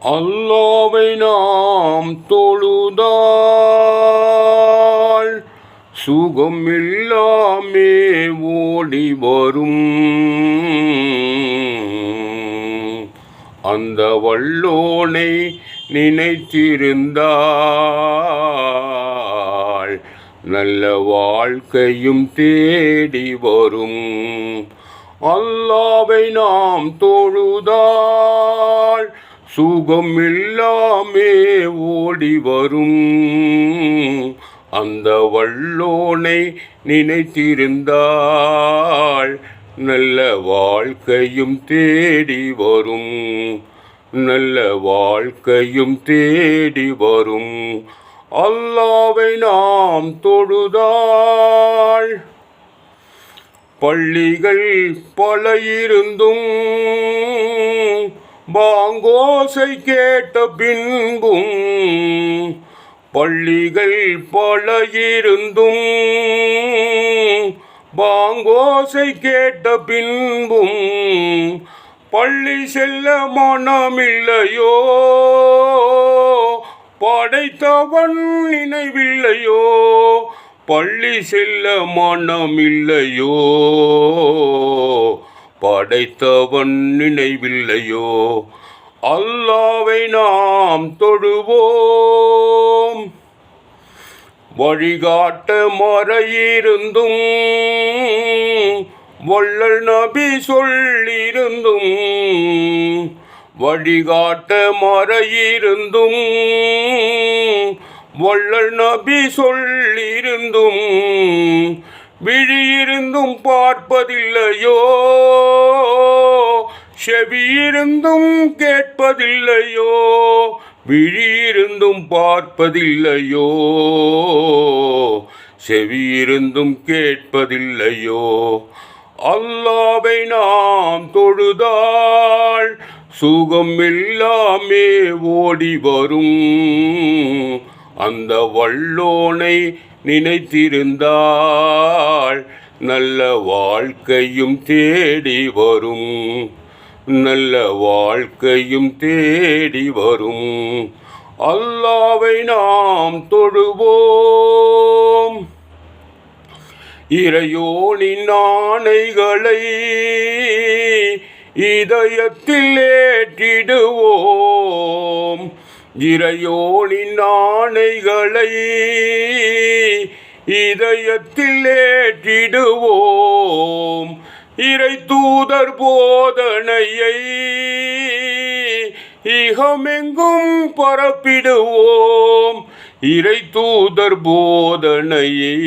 அல்லாஹ்வை நாம் தொழுதால் சுகம் எல்லாமே ஓடி வரும். அந்த வல்லோனை நினைத்திருந்தால் நல்ல வாழ்க்கையும் தேடி வரும். அல்லாஹ்வை நாம் தொழுதால் சுகம் எல்லாமே ஓடி வரும். அந்த வல்லோனை நினைத்திருந்தால் நல்ல வாழ்க்கையும் தேடி வரும். நல்ல வாழ்க்கையும் தேடி வரும். அல்லாஹ்வை நாம் தொழுதால் பள்ளிகள் பல இருந்தும் பாங்கோசை கேட்ட பின்பும், பள்ளிகள் பல இருந்தும் பாங்கோசை கேட்ட பின்பும் பள்ளி செல்ல மனமில்லையோ, படைத்தவன் நினைவில்லையோ. பள்ளி செல்ல மனமில்லையோ, படைத்தவன் நினைவில்லையோ. அல்லாஹ்வை நாம் தொழுவோம். வழிகாட்ட மறையிருந்தும் வள்ளல் நபி சொல்லிருந்தும், வழிகாட்ட மறையிருந்தும் வள்ளல் நபி சொல்லிருந்தும் விழியிருந்தும் பார்ப்பதில்லையோ, செவியிருந்தும் கேட்பதில்லையோ. விழியிருந்தும் பார்ப்பதில்லையோ, செவியிருந்தும் கேட்பதில்லையோ. அல்லாஹ்வை நாம் தொழுதால் சுகம் எல்லாமே ஓடி வரும். அந்த வல்லோனை நினைத்திருந்தால் நல்ல வாழ்க்கையும் தேடி வரும். நல்ல வாழ்க்கையும் தேடி வரும். அல்லாஹ்வை நாம் தொழுவோம். இறையோனின் ஆணைகளை இதயத்தில் ஏற்றிடுவோம். இறையோனின் ஆணைகளை இதயத்தில் ஏற்றிடுவோம். இறை தூதர் போதனையை இகமெங்கும் பரப்பிடுவோம். இறை தூதர் போதனையை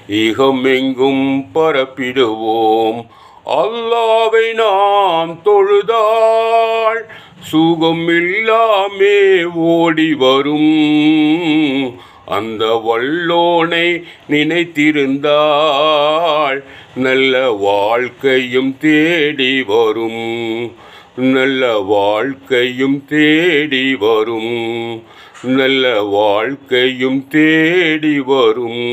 இகமெங்கும் பரப்பிடுவோம். அல்லாஹ்வை நாம் தொழுதால் சுகம் எல்லாமே ஓடி வரும். அந்த வல்லோனை நினைத்திருந்தால் நல்ல வாழ்க்கையும் தேடி வரும். நல்ல வாழ்க்கையும் தேடி வரும். நல்ல வாழ்க்கையும் தேடி வரும்.